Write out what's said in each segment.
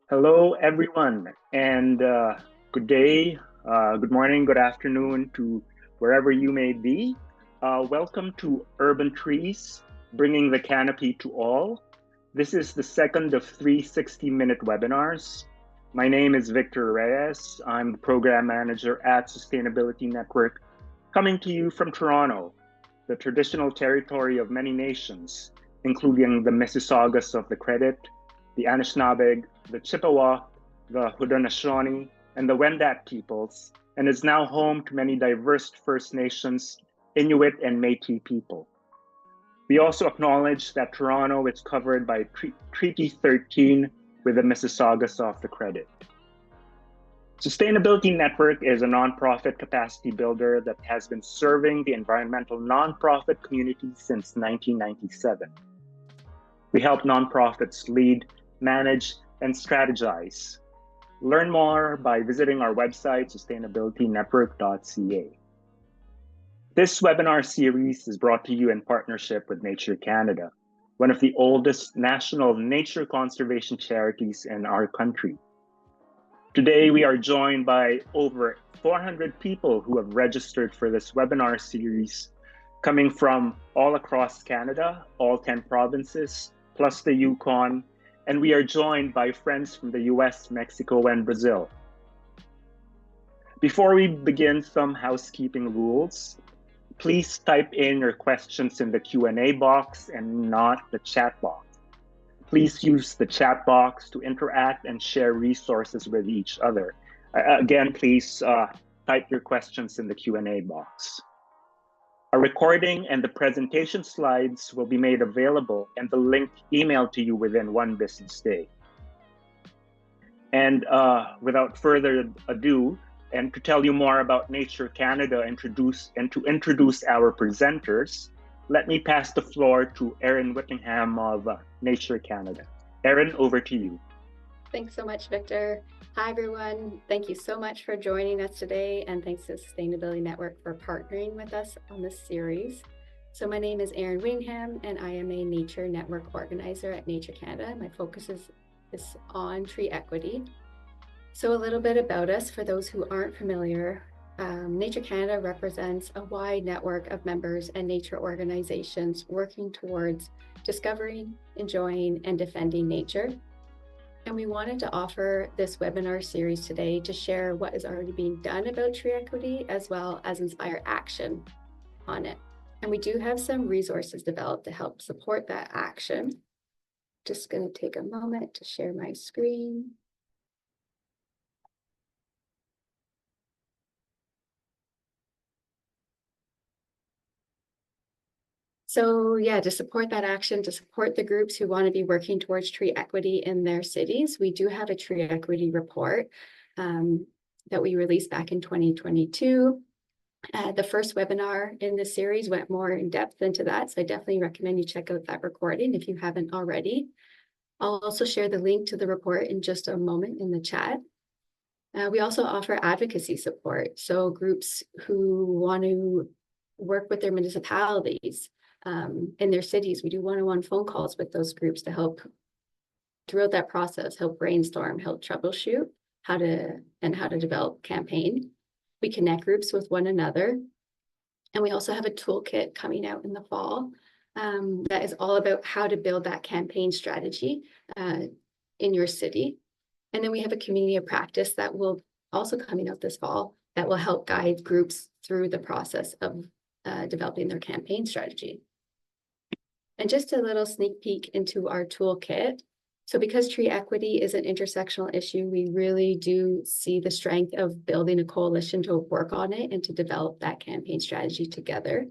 Hello, everyone, and good day, good morning, good afternoon to wherever you may be. Welcome to Urban Trees, bringing the canopy to all. This is the second of three 60-minute webinars. My name is Victor Reyes. I'm the program manager at Sustainability Network, coming to you from Toronto, the traditional territory of many nations, including the Mississaugas of the Credit, the Anishinaabe, the Chippewa, the Haudenosaunee, and the Wendat peoples, and is now home to many diverse First Nations, Inuit, and Métis people. We also acknowledge that Toronto is covered by Treaty 13 with the Mississaugas of the Credit. Sustainability Network is a nonprofit capacity builder that has been serving the environmental nonprofit community since 1997. We help nonprofits lead, manage, and strategize. Learn more by visiting our website, sustainabilitynetwork.ca. This webinar series is brought to you in partnership with Nature Canada, one of the oldest national nature conservation charities in our country. Today, we are joined by over 400 people who have registered for this webinar series, coming from all across Canada, all 10 provinces, plus the Yukon, and we are joined by friends from the US, Mexico, and Brazil. Before we begin, some housekeeping rules. Please type in your questions in the Q&A box and not the chat box. Please use the chat box to interact and share resources with each other. Again, please type your questions in the Q&A box. A recording and the presentation slides will be made available and the link emailed to you within one business day. And without further ado, and to tell you more about Nature Canada and to introduce our presenters, let me pass the floor to Erin Whittingham of Nature Canada. Erin, over to you. Thanks so much, Victor. Hi, everyone. Thank you so much for joining us today, and thanks to Sustainability Network for partnering with us on this series. So my name is Erin Whittingham, and I am a Nature Network organizer at Nature Canada. My focus is on tree equity. So a little bit about us, for those who aren't familiar. Nature Canada represents a wide network of members and nature organizations working towards discovering, enjoying, and defending nature. And we wanted to offer this webinar series today to share what is already being done about tree equity, as well as inspire action on it. And we do have some resources developed to help support that action. Just going to take a moment to share my screen. So yeah, to support that action, to support the groups who want to be working towards tree equity in their cities, we do have a tree equity report that we released back in 2022. The first webinar in this series went more in depth into that, so I definitely recommend you check out that recording if you haven't already. I'll also share the link to the report in just a moment in the chat. We also offer advocacy support, so groups who want to work with their municipalities in their cities. We do one-on-one phone calls with those groups to help throughout that process, help brainstorm, help troubleshoot how to develop campaign. We connect groups with one another. And we also have a toolkit coming out in the fall that is all about how to build that campaign strategy in your city. And then we have a community of practice that will also coming out this fall that will help guide groups through the process of developing their campaign strategy. And just a little sneak peek into our toolkit. So because tree equity is an intersectional issue, we really do see the strength of building a coalition to work on it and to develop that campaign strategy together.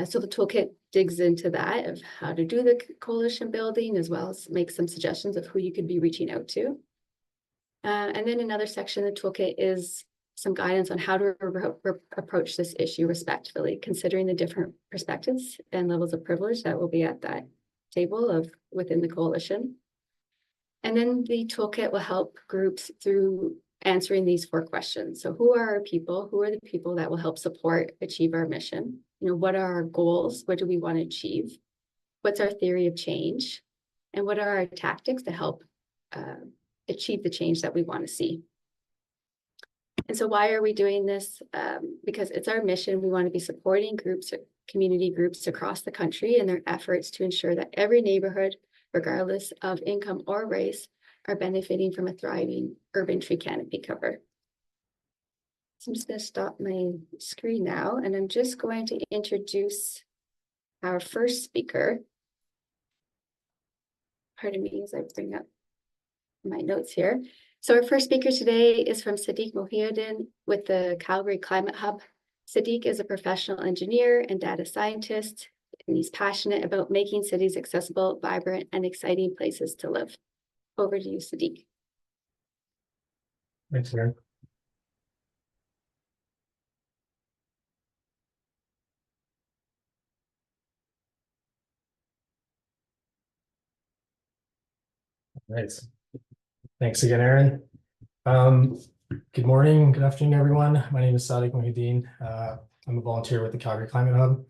So the toolkit digs into that of how to do the coalition building, as well as make some suggestions of who you could be reaching out to. And then another section of the toolkit is some guidance on how to approach this issue respectfully, considering the different perspectives and levels of privilege that will be at that table within the coalition. And then the toolkit will help groups through answering these 4 questions. So who are our people? Who are the people that will help support, achieve our mission? What are our goals? What do we want to achieve? What's our theory of change? And what are our tactics to help achieve the change that we want to see. And so why are we doing this? Because it's our mission. We want to be supporting groups, community groups across the country in their efforts to ensure that every neighborhood, regardless of income or race, are benefiting from a thriving urban tree canopy cover. So I'm just going to stop my screen now, and I'm just going to introduce our first speaker. Pardon me as I bring up my notes here. So our first speaker today is from Saadiq Mohiuddin with the Calgary Climate Hub. Saadiq is a professional engineer and data scientist, and he's passionate about making cities accessible, vibrant, and exciting places to live. Over to you, Saadiq. Thanks, Aaron. Nice. Thanks again, Aaron. Good morning, good afternoon, everyone. My name is Saadiq Mohiuddin. I'm a volunteer with the Calgary Climate Hub.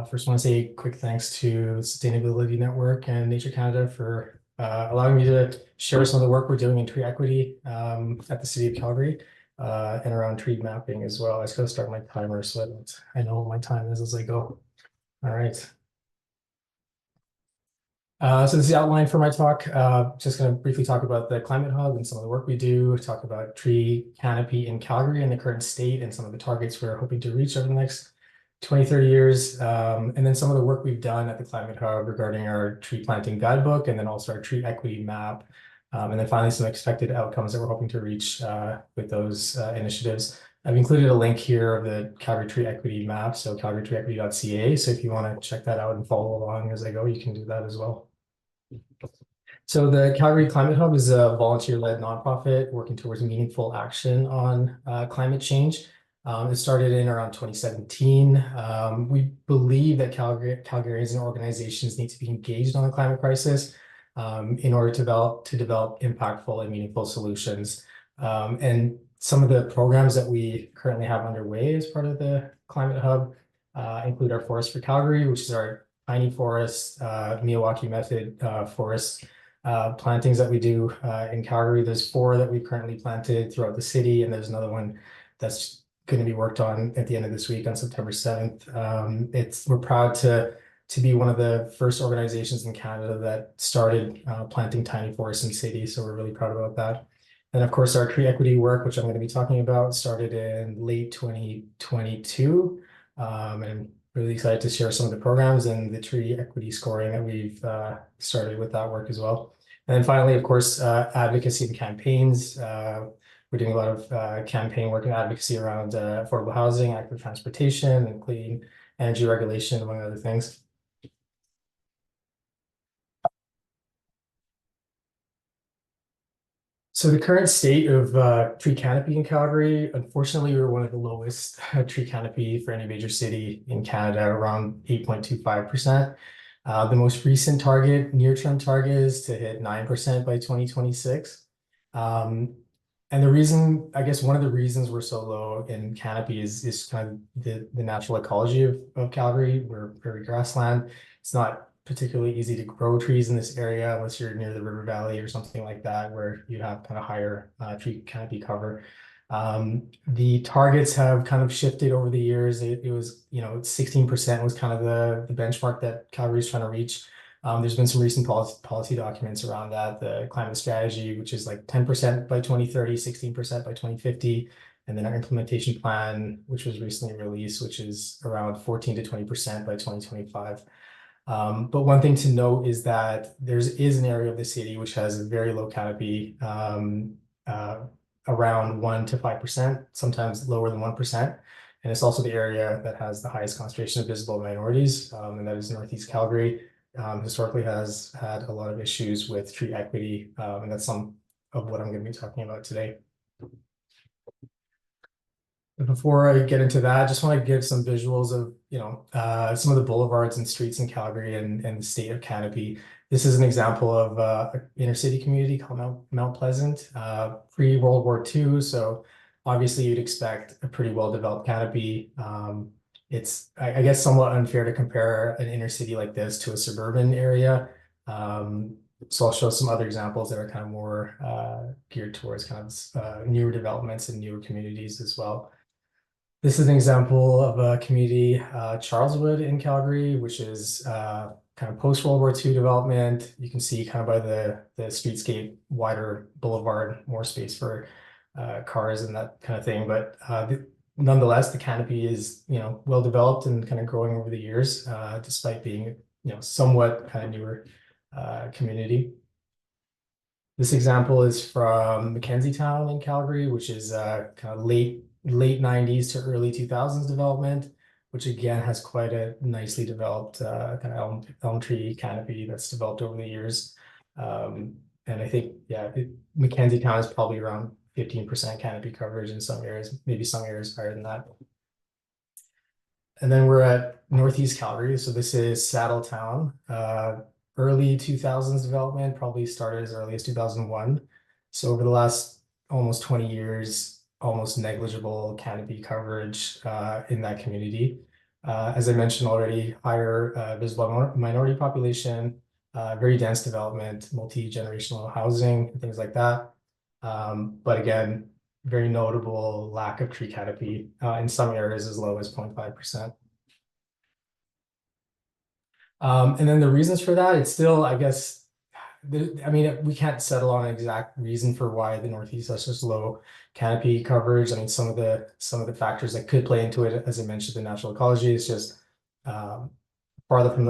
First, I want to say a quick thanks to Sustainability Network and Nature Canada for allowing me to share some of the work we're doing in tree equity at the City of Calgary and around tree mapping as well. I just got to start my timer so I know what my time is as I go. All right. So this is the outline for my talk. Just going to briefly talk about the Climate Hub and some of the work we do, talk about tree canopy in Calgary and the current state and some of the targets we're hoping to reach over the next 20, 30 years. And then some of the work we've done at the Climate Hub regarding our tree planting guidebook and then also our tree equity map. And then finally, some expected outcomes that we're hoping to reach with those initiatives. I've included a link here of the Calgary Tree Equity map, so calgarytreeequity.ca. So if you want to check that out and follow along as I go, you can do that as well. So the Calgary Climate Hub is a volunteer-led nonprofit working towards meaningful action on climate change. It started in around 2017. We believe that Calgarians and organizations need to be engaged on the climate crisis in order to develop impactful and meaningful solutions. And some of the programs that we currently have underway as part of the Climate Hub include our Forest for Calgary, which is our tiny forest, Miyawaki method forest plantings that we do in Calgary. There's 4 that we've currently planted throughout the city, and there's another one that's going to be worked on at the end of this week on September 7th. We're proud to be one of the first organizations in Canada that started planting tiny forests in cities, so we're really proud about that. And of course, our tree equity work, which I'm going to be talking about, started in late 2022, and really excited to share some of the programs and the tree equity scoring that we've started with that work as well. And then finally, of course, advocacy and campaigns. We're doing a lot of campaign work and advocacy around affordable housing, active transportation, and clean energy regulation, among other things. So the current state of tree canopy in Calgary, unfortunately, we're one of the lowest tree canopy for any major city in Canada, around 8.25%. The most recent target, near-term target, is to hit 9% by 2026. And the reason, I guess one of the reasons we're so low in canopy is kind of the natural ecology of Calgary. We're very grassland. It's not particularly easy to grow trees in this area unless you're near the river valley or something like that, where you have kind of higher tree canopy cover. The targets have kind of shifted over the years. It was, 16% was kind of the benchmark that Calgary is trying to reach. There's been some recent policy documents around that, the climate strategy, which is like 10% by 2030, 16% by 2050. And then our implementation plan, which was recently released, which is around 14 to 20% by 2025. But one thing to note is that there is an area of the city which has a very low canopy, around 1 to 5%, sometimes lower than 1%. And it's also the area that has the highest concentration of visible minorities, and that is Northeast Calgary. Historically has had a lot of issues with tree equity, and that's some of what I'm going to be talking about today. Before I get into that, I just want to give some visuals of, some of the boulevards and streets in Calgary and the state of canopy. This is an example of an inner city community called Mount Pleasant, pre-World War II. So obviously you'd expect a pretty well-developed canopy. It's, I guess, somewhat unfair to compare an inner city like this to a suburban area. So I'll show some other examples that are kind of more geared towards kind of newer developments and newer communities as well. This is an example of a community, Charleswood in Calgary, which is kind of post-World War II development. You can see kind of by the streetscape, wider boulevard, more space for cars and that kind of thing. But nonetheless, the canopy is, well developed and kind of growing over the years, despite being, somewhat kind of newer community. This example is from Mackenzie Town in Calgary, which is kind of late 90s to early 2000s development, which again has quite a nicely developed kind of elm tree canopy that's developed over the years. And I think, Mackenzie Town is probably around 15% canopy coverage in some areas, maybe some areas higher than that. And then we're at Northeast Calgary. So this is Saddletown, early 2000s development, probably started as early as 2001. So over the last almost 20 years, almost negligible canopy coverage in that community. As I mentioned already, higher visible minority population, very dense development, multi-generational housing, and things like that. But again, very notable lack of tree canopy in some areas as low as 0.5%. And then the reasons for that, it's still, I guess, we can't settle on an exact reason for why the Northeast has such low canopy coverage. I mean, some of the factors that could play into it, as I mentioned, the natural ecology is just farther from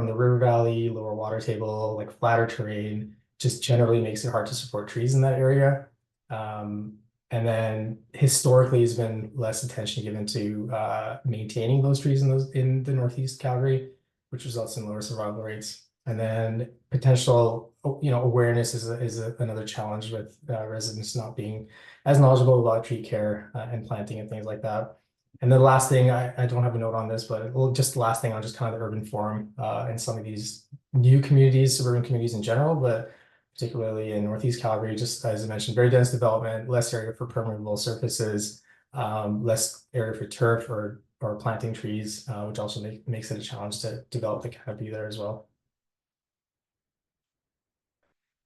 the river valley, lower water table, like flatter terrain, just generally makes it hard to support trees in that area. And then historically has been less attention given to maintaining those trees in the Northeast Calgary, which results in lower survival rates. And then potential, awareness is another challenge with residents not being as knowledgeable about tree care and planting and things like that. And then the last thing, I don't have a note on this, but just the last thing on just kind of the urban form and some of these new communities, suburban communities in general, but particularly in Northeast Calgary, just as I mentioned, very dense development, less area for permeable surfaces, less area for turf or planting trees, which also makes it a challenge to develop the canopy there as well.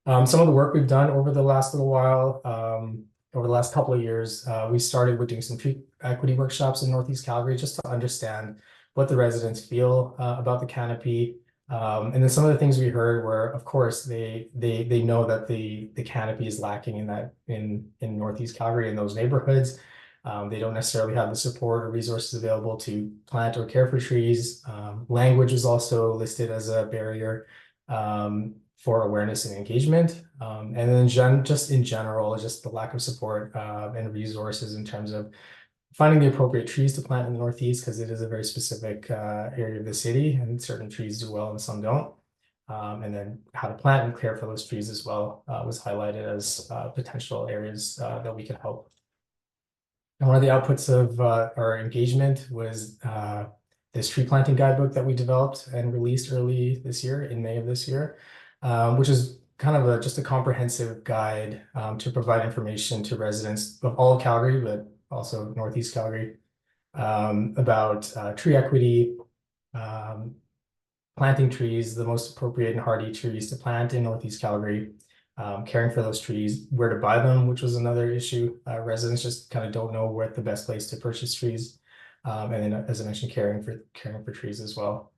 Some of the work we've done over the last little while, over the last couple of years, we started with doing some tree equity workshops in Northeast Calgary just to understand what the residents feel about the canopy. And then some of the things we heard were, of course, they know that the canopy is lacking in Northeast Calgary in those neighborhoods. They don't necessarily have the support or resources available to plant or care for trees. Language is also listed as a barrier for awareness and engagement. And then just in general, just the lack of support and resources in terms of finding the appropriate trees to plant in the Northeast, because it is a very specific area of the city, and certain trees do well and some don't. And then how to plant and care for those trees as well was highlighted as potential areas that we could help. And one of the outputs of our engagement was this tree planting guidebook that we developed and released early this year, in May of this year, which is kind of just a comprehensive guide to provide information to residents of all of Calgary, but also Northeast Calgary, about tree equity, planting trees, the most appropriate and hardy trees to plant in Northeast Calgary, caring for those trees, where to buy them, which was another issue. Residents just kind of don't know where the best place to purchase trees. And then, as I mentioned, caring for trees as well.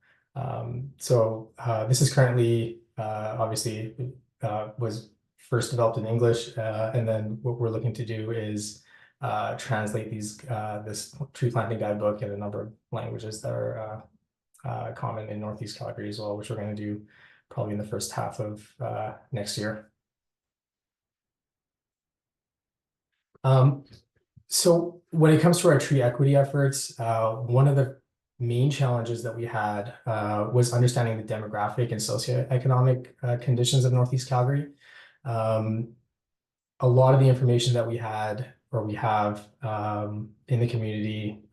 So this is currently, obviously, was first developed in English, and then what we're looking to do is translate this tree planting guidebook in a number of languages that are common in Northeast Calgary as well, which we're going to do probably in the first half of next year. So when it comes to our tree equity efforts, one of the main challenges that we had was understanding the demographic and socioeconomic conditions of Northeast Calgary. A lot of the information that we had or we have in the community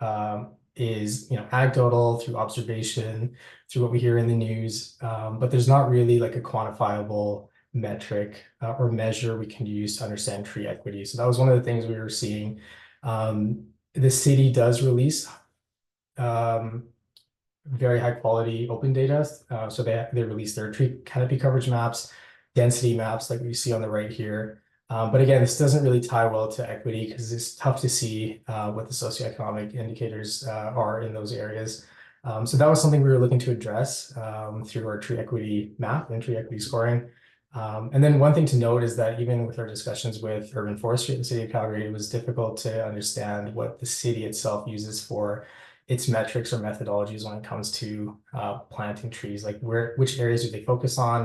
is anecdotal, through observation, through what we hear in the news, but there's not really like a quantifiable metric or measure we can use to understand tree equity. So that was one of the things we were seeing. The city does release very high quality open data. So they release their tree canopy coverage maps. density maps like we see on the right here. But again, this doesn't really tie well to equity because it's tough to see what the socioeconomic indicators are in those areas. So that was something we were looking to address through our tree equity map and tree equity scoring. And then one thing to note is that even with our discussions with urban forestry in the city of Calgary, it was difficult to understand what the city itself uses for its metrics or methodologies when it comes to planting trees, like which areas do they focus on.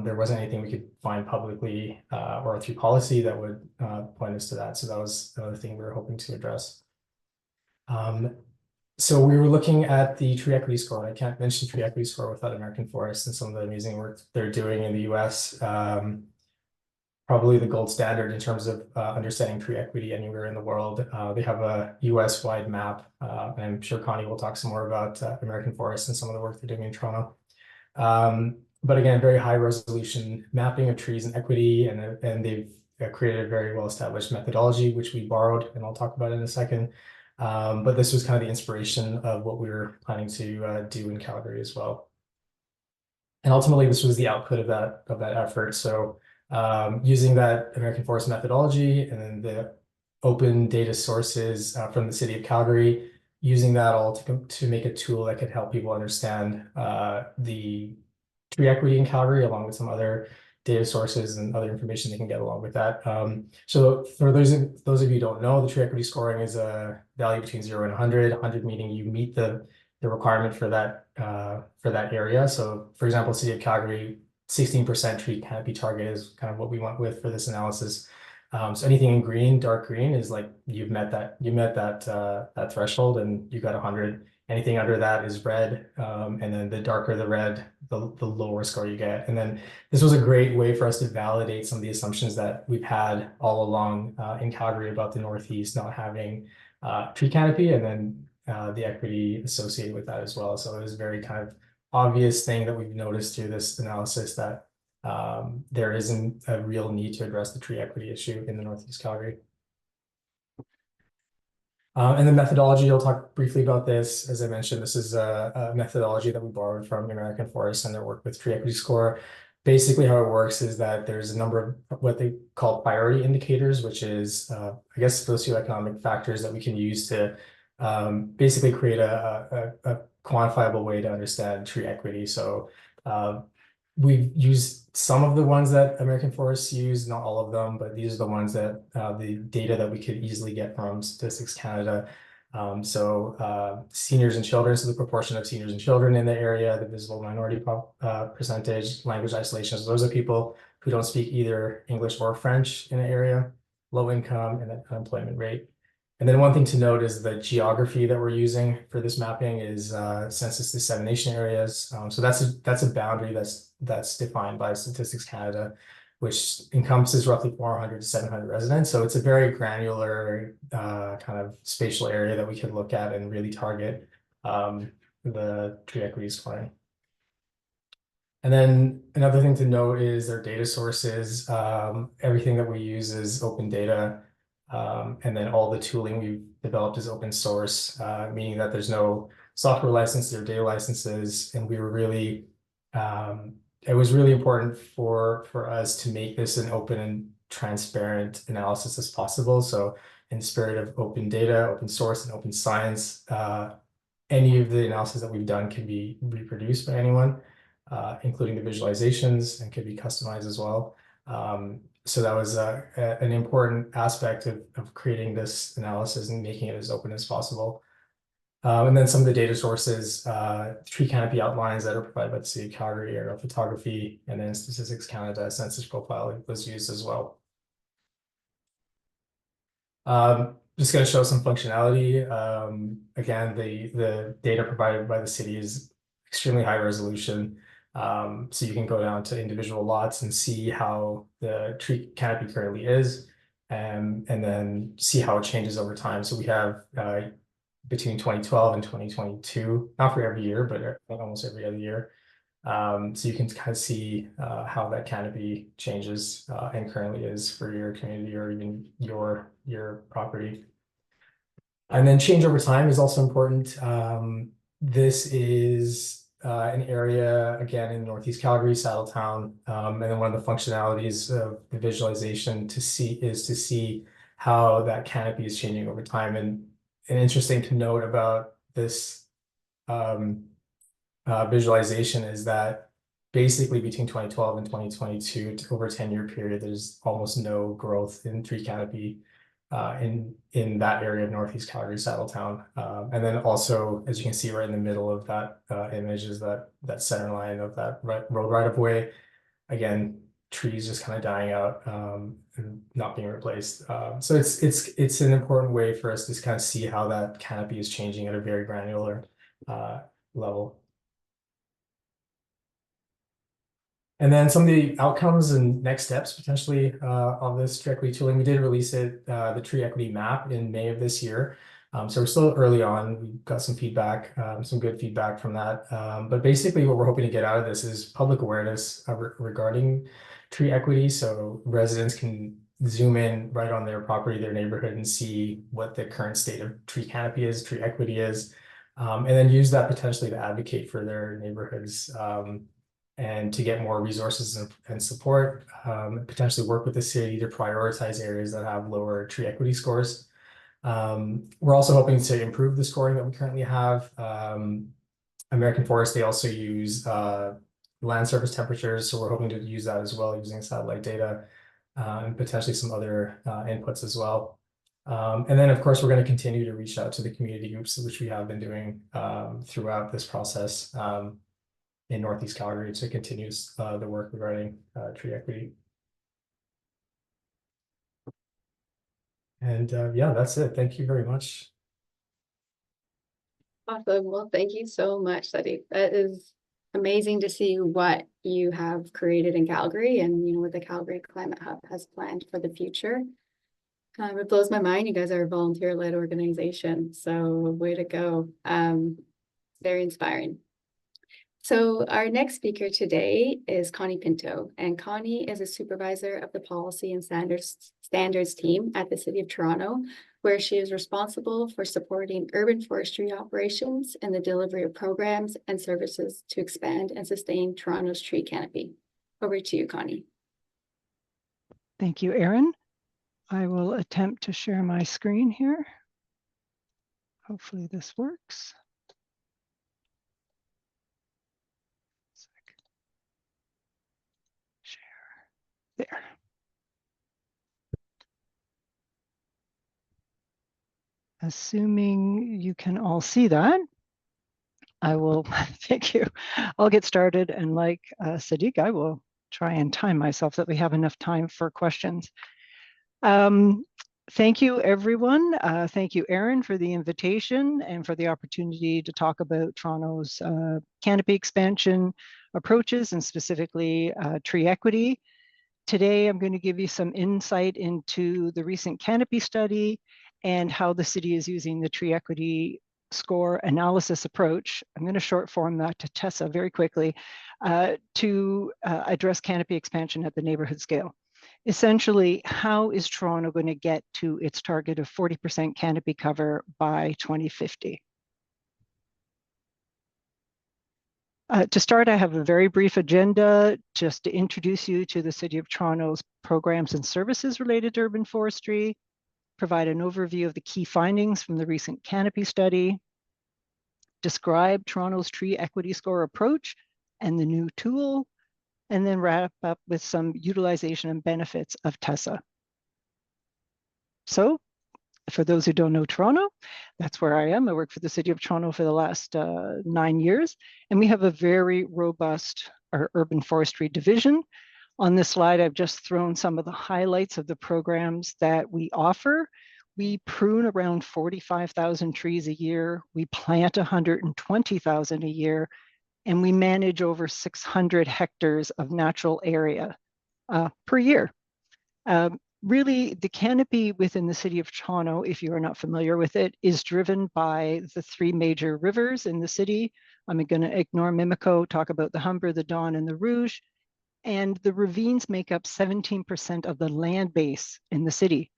There wasn't anything we could find publicly or through policy that would point us to that. So that was another thing we were hoping to address. So we were looking at the tree equity score. I can't mention tree equity score without American Forest and some of the amazing work they're doing in the US. Probably the gold standard in terms of understanding tree equity anywhere in the world. They have a US-wide map, and I'm sure Connie will talk some more about American Forest and some of the work they're doing in Toronto. But again, very high resolution mapping of trees and equity, and they've created a very well-established methodology, which we borrowed, and I'll talk about in a second. But this was kind of the inspiration of what we were planning to do in Calgary as well. And ultimately, this was the output of that effort. So using that American Forest methodology and then the open data sources from the city of Calgary, using that all to make a tool that could help people understand the tree equity in Calgary, along with some other data sources and other information they can get along with that. So for those of you who don't know, the tree equity scoring is a value between 0 and 100, 100 meaning you meet the requirement for that area. So for example, city of Calgary, 16% tree canopy target is kind of what we went with for this analysis. So anything in green, dark green, is like you've met that threshold and you got 100. Anything under that is red, and then the darker the red, the lower score you get. And then this was a great way for us to validate some of the assumptions that we've had all along in Calgary about the Northeast not having tree canopy, and then the equity associated with that as well. So it was a very kind of obvious thing that we've noticed through this analysis that there isn't a real need to address the tree equity issue in the Northeast Calgary. And the methodology, I'll talk briefly about this. As I mentioned, this is a methodology that we borrowed from American Forest and their work with tree equity score. Basically, how it works is that there's a number of what they call priority indicators, which is, I guess, socioeconomic factors that we can use to basically create a quantifiable way to understand tree equity. So we've used some of the ones that American Forests use, not all of them, but these are the ones that the data that we could easily get from Statistics Canada. Seniors and children, so the proportion of seniors and children in the area, the visible minority percentage, language isolation. So those are people who don't speak either English or French in an area, low income, and then unemployment rate. And then one thing to note is the geography that we're using for this mapping is census dissemination areas. So that's a boundary that's defined by Statistics Canada, which encompasses roughly 400 to 700 residents. So it's a very granular kind of spatial area that we could look at and really target the tree equity scoring. And then another thing to note is our data sources. Everything that we use is open data. And then all the tooling we've developed is open source, meaning that there's no software licenses or data licenses. And we were really, it was really important for us to make this an open and transparent analysis as possible. So in the spirit of open data, open source, and open science, any of the analysis that we've done can be reproduced by anyone, including the visualizations, and can be customized as well. So that was an important aspect of creating this analysis and making it as open as possible. And then some of the data sources, tree canopy outlines that are provided by the City of Calgary, aerial photography, and then Statistics Canada census profile was used as well. Just going to show some functionality. Again, the data provided by the city is extremely high resolution. So you can go down to individual lots and see how the tree canopy currently is, and then see how it changes over time. So we have between 2012 and 2022, not for every year, but almost every other year. So you can kind of see how that canopy changes and currently is for your community or even your property. And then change over time is also important. This is an area, again, in Northeast Calgary, Saddletown. And then one of the functionalities of the visualization to see how that canopy is changing over time. And interesting to note about this visualization is that basically between 2012 and 2022, over a 10-year period, there's almost no growth in tree canopy in that area of Northeast Calgary, Saddletown. And then also, as you can see right in the middle of that image is that center line of that road right of way. Again, trees just kind of dying out and not being replaced. So it's an important way for us to kind of see how that canopy is changing at a very granular level. And then some of the outcomes and next steps potentially of this tree equity tooling. We did release it, the tree equity map, in May of this year. So we're still early on. We got some feedback, some good feedback from that. But basically what we're hoping to get out of this is public awareness regarding tree equity. So residents can zoom in right on their property, their neighborhood, and see what the current state of tree canopy is, tree equity is, and then use that potentially to advocate for their neighborhoods. And to get more resources and support, potentially work with the city to prioritize areas that have lower tree equity scores. We're also hoping to improve the scoring that we currently have. American Forest, they also use land surface temperatures, so we're hoping to use that as well using satellite data, and potentially some other inputs as well. And then, of course, we're going to continue to reach out to the community groups, which we have been doing throughout this process. In Northeast Calgary to continue the work regarding tree equity. And yeah, that's it. Thank you very much. Awesome. Well, thank you so much, Saadiq. That is amazing to see what you have created in Calgary and, you know, what the Calgary Climate Hub has planned for the future. It blows my mind. You guys are a volunteer-led organization, so way to go. Very inspiring. So our next speaker today is Connie Pinto, and Connie is a supervisor of the policy and standards team at the City of Toronto, where she is responsible for supporting urban forestry operations and the delivery of programs and services to expand and sustain Toronto's tree canopy. Over to you, Connie. Thank you, Erin. I will attempt to share my screen here. Hopefully this works. There. Assuming you can all see that, I will, thank you. I'll get started, and like Saadiq, I will try and time myself so that we have enough time for questions. Thank you, everyone. Thank you, Erin, for the invitation and for the opportunity to talk about Toronto's canopy expansion approaches and specifically tree equity. Today, I'm going to give you some insight into the recent canopy study and how the city is using the tree equity score analysis approach. I'm going to short form that to Tessa very quickly to address canopy expansion at the neighborhood scale. Essentially, how is Toronto going to get to its target of 40% canopy cover by 2050? To start, I have a very brief agenda just to introduce you to the City of Toronto's programs and services related to urban forestry, provide an overview of the key findings from the recent canopy study, describe Toronto's tree equity score approach and the new tool, and then wrap up with some utilization and benefits of Tessa. So, for those who don't know Toronto, that's where I am. I work for the City of Toronto for the last 9 years, and we have a very robust urban forestry division. On this slide, I've just thrown some of the highlights of the programs that we offer. We prune around 45,000 trees a year. We plant 120,000 a year, and we manage over 600 hectares of natural area per year. Really, the canopy within the City of Toronto, if you are not familiar with it, is driven by the 3 major rivers in the city. I'm going to ignore Mimico, talk about the Humber, the Don, and the Rouge. And the ravines make up 17% of the land base in the city.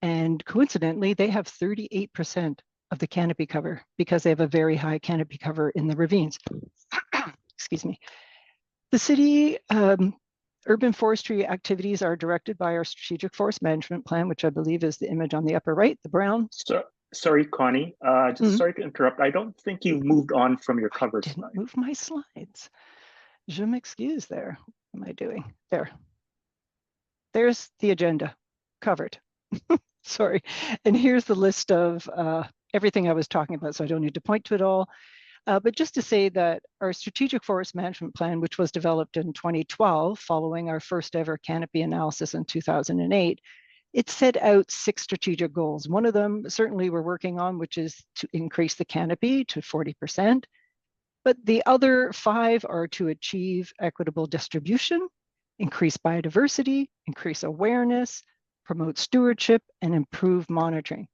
And coincidentally, they have 38% of the canopy cover because they have a very high canopy cover in the ravines. excuse me. The city urban forestry activities are directed by our strategic forest management plan, which I believe is the image on the upper right, the brown. So, sorry, Connie, just sorry to interrupt. I don't think you've moved on from your cover slide. I didn't move my slides. Je m'excuse there. What am I doing? There. There's the agenda covered. Sorry. And here's the list of everything I was talking about, so I don't need to point to it all. But just to say that our strategic forest management plan, which was developed in 2012, following our first ever canopy analysis in 2008, it set out 6 strategic goals. One of them certainly we're working on, which is to increase the canopy to 40%. But the other 5 are to achieve equitable distribution, increase biodiversity, increase awareness, promote stewardship, and improve monitoring.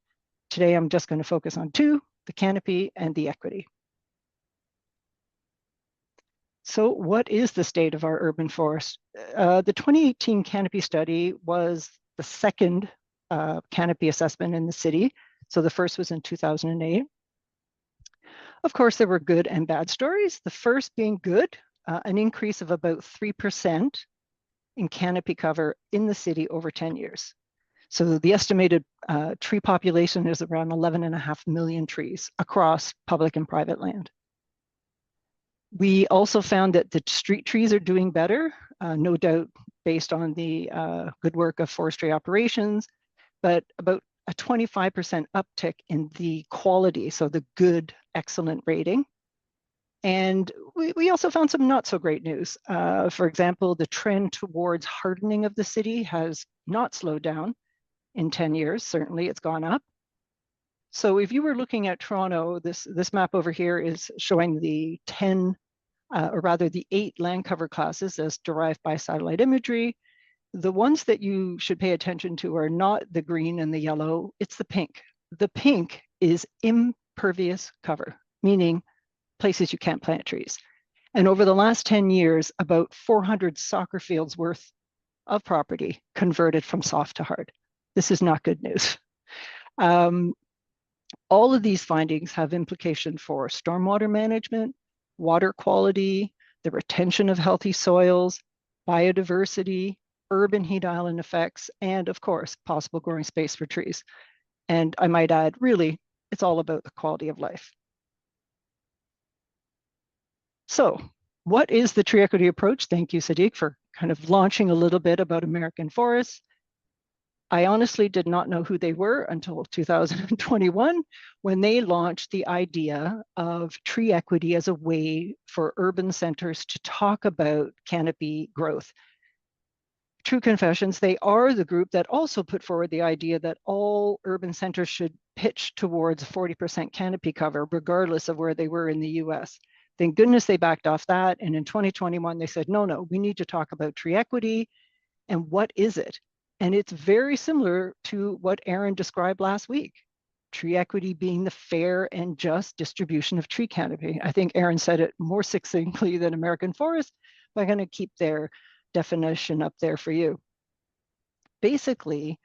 Today, I'm just going to focus on 2, the canopy and the equity. So what is the state of our urban forest? The 2018 canopy study was the second canopy assessment in the city. So the first was in 2008. Of course, there were good and bad stories. The first being good, an increase of about 3% in canopy cover in the city over 10 years. So the estimated tree population is around 11.5 million trees across public and private land. We also found that the street trees are doing better, no doubt based on the good work of forestry operations, but about a 25% uptick in the quality, so the good, excellent rating. And we also found some not so great news. For example, the trend towards hardening of the city has not slowed down in 10 years. Certainly it's gone up. So if you were looking at Toronto, this map over here is showing the 8 land cover classes as derived by satellite imagery. The ones that you should pay attention to are not the green and the yellow, it's the pink. The pink is impervious cover, meaning places you can't plant trees. And over the last 10 years, about 400 soccer fields worth of property converted from soft to hard. This is not good news. All of these findings have implication for stormwater management, water quality, the retention of healthy soils, biodiversity, urban heat island effects, and of course, possible growing space for trees. And I might add, really, it's all about the quality of life. So what is the tree equity approach? Thank you, Saadiq, for kind of launching a little bit about American forests. I honestly did not know who they were until 2021, when they launched the idea of tree equity as a way for urban centers to talk about canopy growth. True confessions, they are the group that also put forward the idea that all urban centers should pitch towards 40% canopy cover, regardless of where they were in the US. Thank goodness they backed off that. And in 2021, they said, no, we need to talk about tree equity. And what is it? And it's very similar to what Aaron described last week. Tree equity being the fair and just distribution of tree canopy. I think Aaron said it more succinctly than American Forest, but I'm going to keep their definition up there for you. Basically,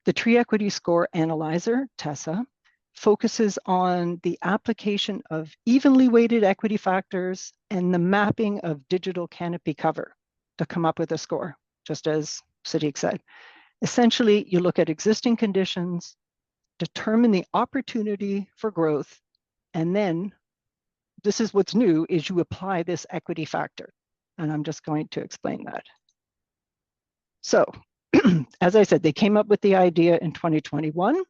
the Tree Equity Score Analyzer, TESA, focuses on the application of evenly weighted equity factors and the mapping of digital canopy cover to come up with a score, just as Saadiq said. Essentially, you look at existing conditions, determine the opportunity for growth, and then, this is what's new, is you apply this equity factor. And I'm just going to explain that. So, as I said, they came up with the idea in 2021.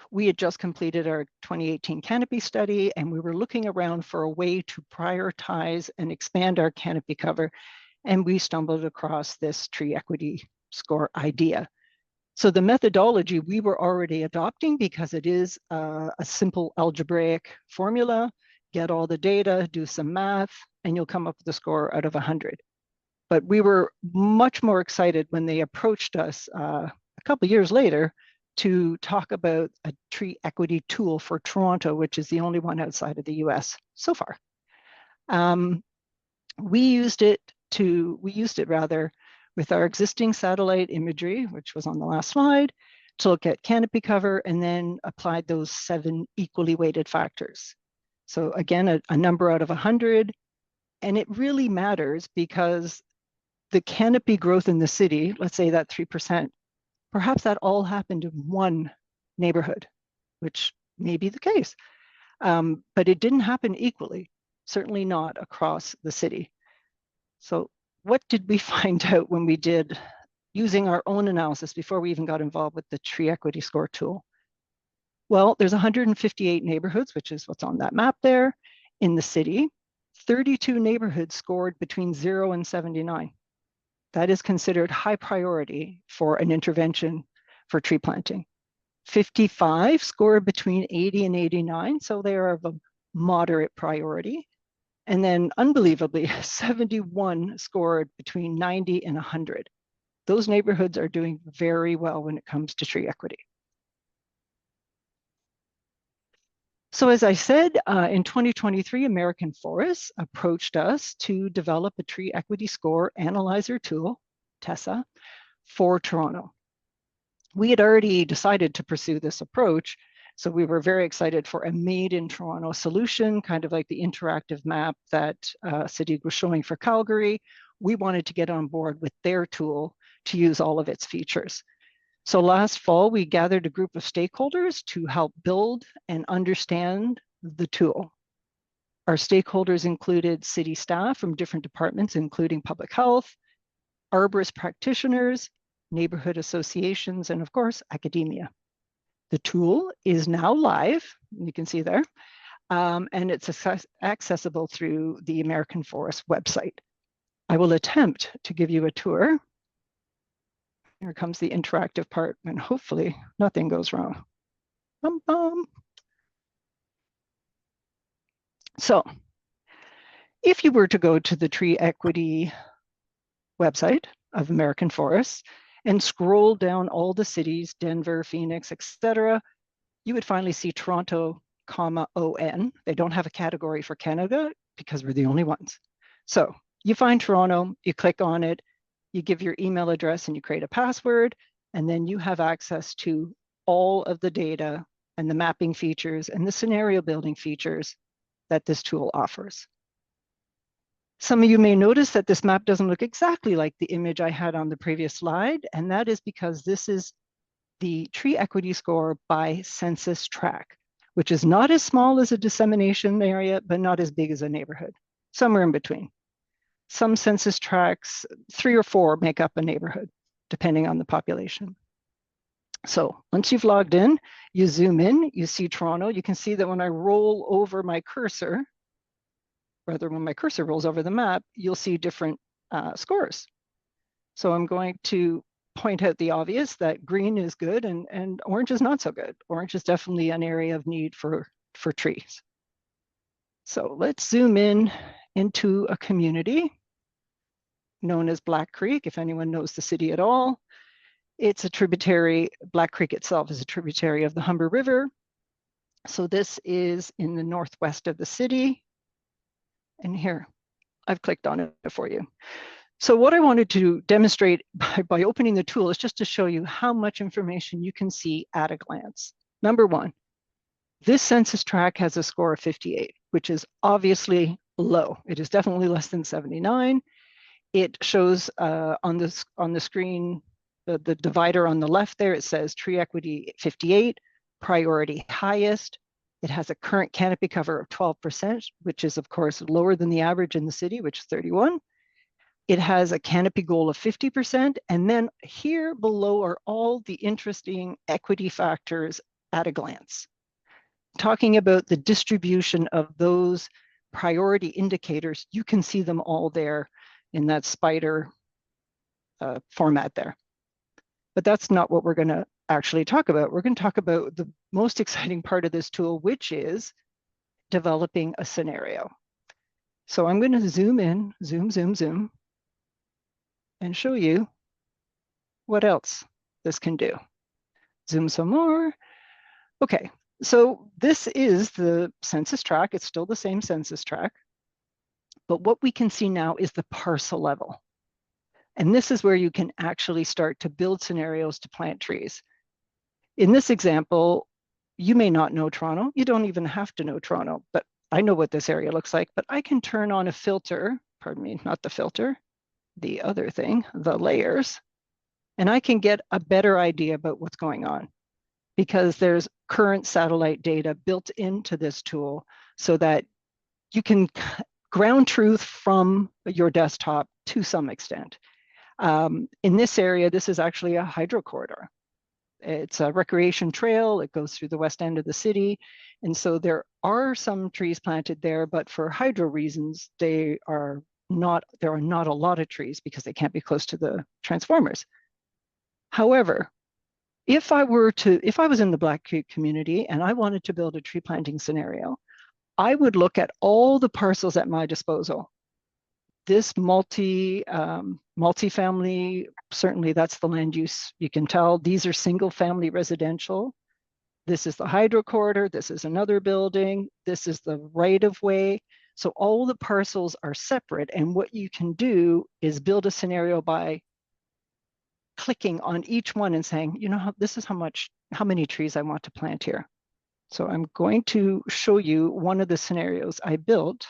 We had just completed our 2018 canopy study, and we were looking around for a way to prioritize and expand our canopy cover. And we stumbled across this tree equity score idea. So the methodology we were already adopting, because it is a simple algebraic formula, get all the data, do some math, and you'll come up with a score out of 100. But we were much more excited when they approached us a couple of years later to talk about a tree equity tool for Toronto, which is the only one outside of the US so far. We used it with our existing satellite imagery, which was on the last slide, to look at canopy cover and then applied those 7 equally weighted factors. So again, a number out of 100, And it really matters because the canopy growth in the city, let's say that 3%, perhaps that all happened in one neighborhood, which may be the case. But it didn't happen equally, certainly not across the city. So what did we find out when we did using our own analysis before we even got involved with the tree equity score tool? Well, there's 158 neighborhoods, which is what's on that map there in the city. 32 neighborhoods scored between 0 and 79. That is considered high priority for an intervention for tree planting. 55 scored between 80 and 89, so they are of a moderate priority. And then unbelievably, 71 scored between 90 and 100. Those neighborhoods are doing very well when it comes to tree equity. So as I said, in 2023, American Forests approached us to develop a tree equity score analyzer tool, TESA, for Toronto. We had already decided to pursue this approach, so we were very excited for a made in Toronto solution, kind of like the interactive map that Saadiq was showing for Calgary. We wanted to get on board with their tool to use all of its features. So last fall, we gathered a group of stakeholders to help build and understand the tool. Our stakeholders included city staff from different departments, including public health, arborist practitioners, neighborhood associations, and of course, academia. The tool is now live, you can see there, and it's accessible through the American Forest website. I will attempt to give you a tour. Here comes the interactive part, and hopefully nothing goes wrong. Bum, bum. So if you were to go to the tree equity website of American Forests and scroll down all the cities, Denver, Phoenix, etc., you would finally see Toronto, ON. They don't have a category for Canada because we're the only ones. So you find Toronto, you click on it, you give your email address and you create a password, and then you have access to all of the data and the mapping features and the scenario building features that this tool offers. Some of you may notice that this map doesn't look exactly like the image I had on the previous slide, and that is because this is the tree equity score by census tract, which is not as small as a dissemination area, but not as big as a neighborhood, somewhere in between. Some census tracts, 3 or 4 make up a neighborhood, depending on the population. So once you've logged in, you zoom in, you see Toronto. You can see that when I roll over my cursor, rather when my cursor rolls over the map, you'll see different scores. So I'm going to point out the obvious that green is good and orange is not so good. Orange is definitely an area of need for trees. So let's zoom in into a community known as Black Creek, if anyone knows the city at all. It's a tributary, Black Creek itself is a tributary of the Humber River. So this is in the northwest of the city. And here, I've clicked on it for you. So what I wanted to demonstrate by opening the tool is just to show you how much information you can see at a glance. Number one, this census tract has a score of 58, which is obviously low. It is definitely less than 79. It shows on the screen, the divider on the left there, it says tree equity 58, priority highest. It has a current canopy cover of 12%, which is of course lower than the average in the city, which is 31. It has a canopy goal of 50%. And then here below are all the interesting equity factors at a glance. Talking about the distribution of those priority indicators, you can see them all there in that spider format there. But that's not what we're going to actually talk about. We're going to talk about the most exciting part of this tool, which is developing a scenario. So I'm going to zoom in, zoom, and show you what else this can do. Zoom some more. Okay, so this is the census tract. It's still the same census tract. But what we can see now is the parcel level. And this is where you can actually start to build scenarios to plant trees. In this example, you may not know Toronto. You don't even have to know Toronto, but I know what this area looks like, but I can turn on a filter, pardon me, not the filter, the other thing, the layers, and I can get a better idea about what's going on because there's current satellite data built into this tool so that you can ground truth from your desktop to some extent. In this area, this is actually a hydro corridor. It's a recreation trail. It goes through the west end of the city. And so there are some trees planted there, but for hydro reasons, there are not a lot of trees because they can't be close to the transformers. However, if I was in the Black Creek community and I wanted to build a tree planting scenario, I would look at all the parcels at my disposal. This multifamily, certainly that's the land use, you can tell. These are single family residential. This is the hydro corridor. This is another building. This is the right of way. So all the parcels are separate. And what you can do is build a scenario by clicking on each one and saying, you know, this is how many trees I want to plant here. So I'm going to show you one of the scenarios I built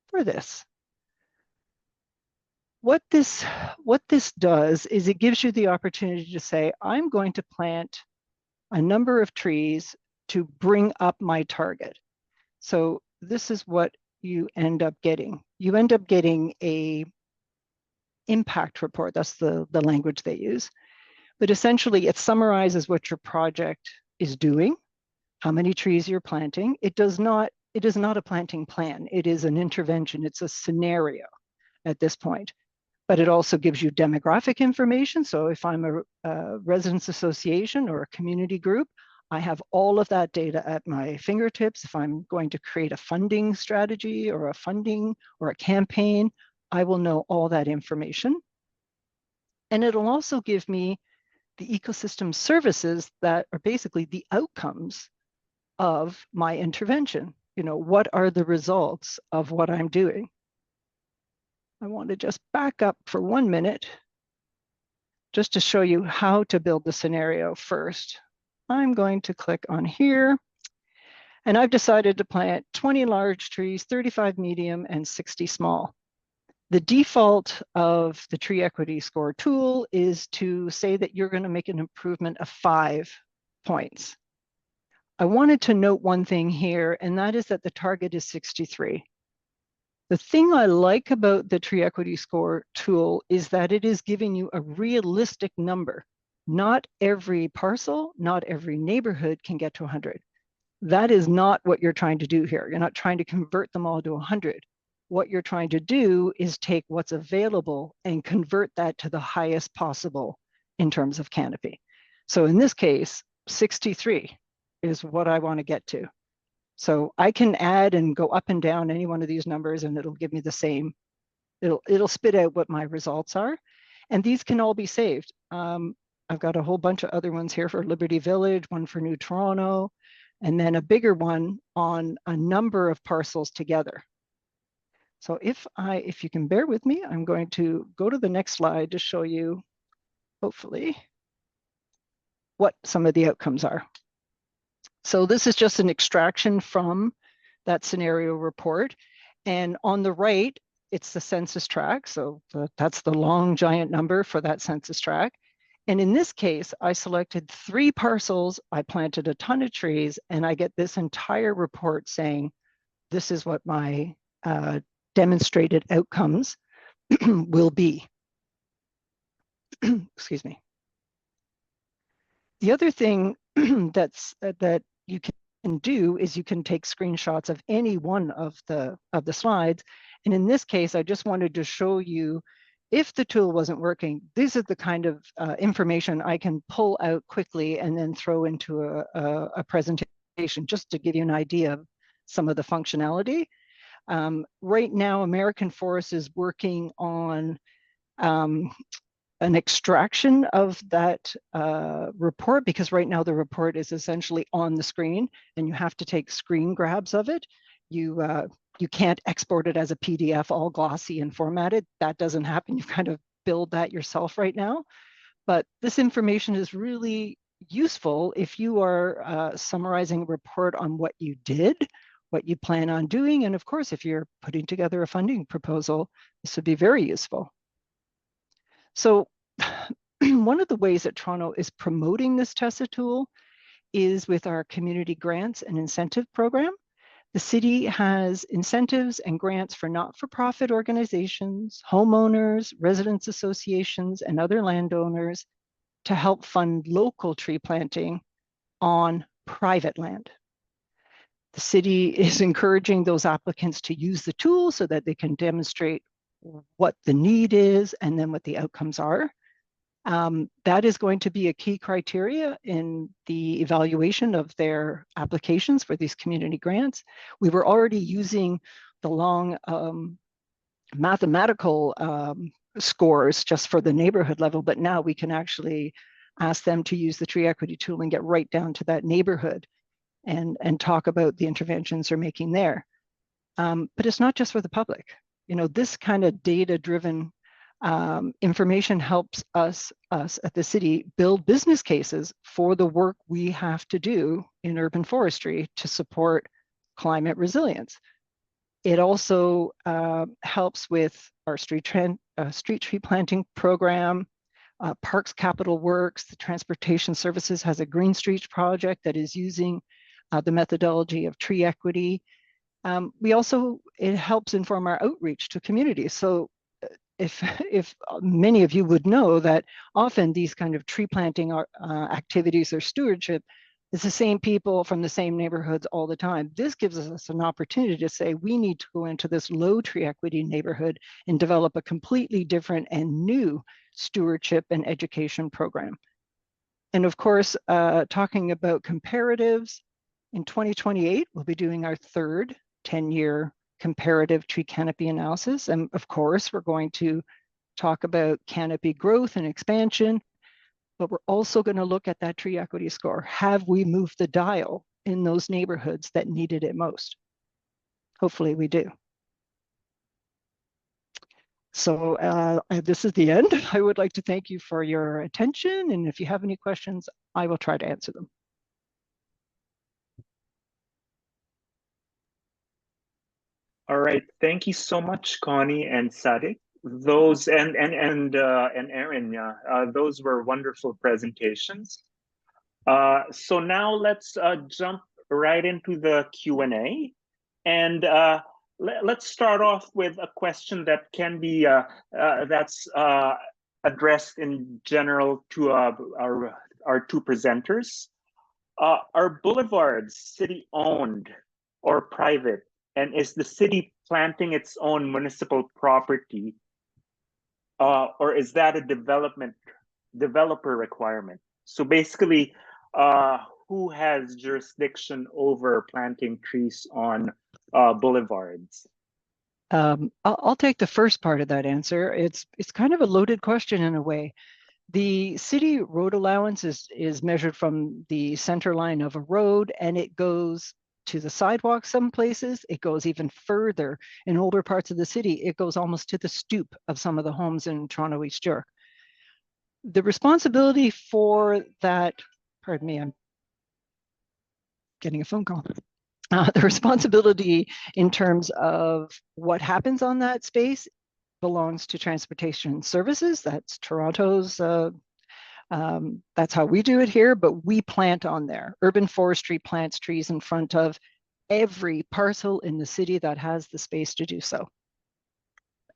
for this. What this does is it gives you the opportunity to say, I'm going to plant a number of trees to bring up my target. So this is what you end up getting. You end up getting a impact report. That's the language they use. But essentially, it summarizes what your project is doing, how many trees you're planting. It is not a planting plan. It is an intervention. It's a scenario at this point. But it also gives you demographic information. So if I'm a residents association or a community group, I have all of that data at my fingertips. If I'm going to create a funding strategy or a funding or a campaign, I will know all that information. And it'll also give me the ecosystem services that are basically the outcomes of my intervention. You know, what are the results of what I'm doing? I want to just back up for 1 minute just to show you how to build the scenario first. I'm going to click on here, and I've decided to plant 20 large trees, 35 medium, and 60 small. The default of the tree equity score tool is to say that you're going to make an improvement of 5 points. I wanted to note one thing here, and that is that the target is 63. The thing I like about the tree equity score tool is that it is giving you a realistic number. Not every parcel, not every neighborhood can get to 100. That is not what you're trying to do here. You're not trying to convert them all to 100. What you're trying to do is take what's available and convert that to the highest possible in terms of canopy. So in this case, 63 is what I want to get to. So I can add and go up and down any one of these numbers and it'll give me the same, it'll spit out what my results are. And these can all be saved. I've got a whole bunch of other ones here for Liberty Village, one for New Toronto, and then a bigger one on a number of parcels together. So if you can bear with me, I'm going to go to the next slide to show you, hopefully, what some of the outcomes are. So this is just an extraction from that scenario report. And on the right, it's the census tract. So that's the long giant number for that census tract. And in this case, I selected 3 parcels, I planted a ton of trees, and I get this entire report saying, this is what my demonstrated outcomes will be. Excuse me. The other thing that you can do is you can take screenshots of any one of the slides. And in this case, I just wanted to show you, if the tool wasn't working, these are the kind of information I can pull out quickly and then throw into a presentation just to give you an idea of some of the functionality. Right now, American Forest is working on an extraction of that report, because right now the report is essentially on the screen and you have to take screen grabs of it. You can't export it as a PDF all glossy and formatted. That doesn't happen. You kind of build that yourself right now. But this information is really useful if you are summarizing a report on what you did what you plan on doing. And of course, if you're putting together a funding proposal, this would be very useful. So one of the ways that Toronto is promoting this TESA tool is with our community grants and incentive program. The city has incentives and grants for not-for-profit organizations, homeowners, residents associations, and other landowners to help fund local tree planting on private land. The city is encouraging those applicants to use the tool so that they can demonstrate what the need is and then what the outcomes are. That is going to be a key criteria in the evaluation of their applications for these community grants. We were already using the long mathematical scores just for the neighborhood level, but now we can actually ask them to use the tree equity tool and get right down to that neighborhood and talk about the interventions they're making there. But it's not just for the public. You know, this kind of data-driven information helps us at the city build business cases for the work we have to do in urban forestry to support climate resilience. It also helps with our street tree planting program, Parks Capital Works, the Transportation Services has a Green Streets project that is using the methodology of tree equity. It helps inform our outreach to communities. So if many of you would know that often these kind of tree planting activities or stewardship is the same people from the same neighborhoods all the time. This gives us an opportunity to say we need to go into this low tree equity neighborhood and develop a completely different and new stewardship and education program. And of course, talking about comparatives, in 2028, we'll be doing our third 10-year comparative tree canopy analysis. And of course, we're going to talk about canopy growth and expansion, but we're also going to look at that tree equity score. Have we moved the dial in those neighborhoods that needed it most? Hopefully we do. So this is the end. I would like to thank you for your attention. And if you have any questions, I will try to answer them. All right, thank you so much, Connie and Saadiq. Those and Erin, those were wonderful presentations. So now let's jump right into the Q&A, and let's start off with a question that can be that's addressed in general to our two presenters. Are boulevards city-owned or private? And is the city planting its own municipal property, or is that a developer requirement? So basically, who has jurisdiction over planting trees on boulevards? I'll take the first part of that answer. It's kind of a loaded question in a way. The city road allowance is measured from the center line of a road, and it goes to the sidewalk some places. It goes even further. In older parts of the city, it goes almost to the stoop of some of the homes in Toronto East York. The responsibility for that, pardon me, I'm getting a phone call. The responsibility in terms of what happens on that space belongs to Transportation Services. That's Toronto's, that's how we do it here, but we plant on there. Urban forestry plants trees in front of every parcel in the city that has the space to do so.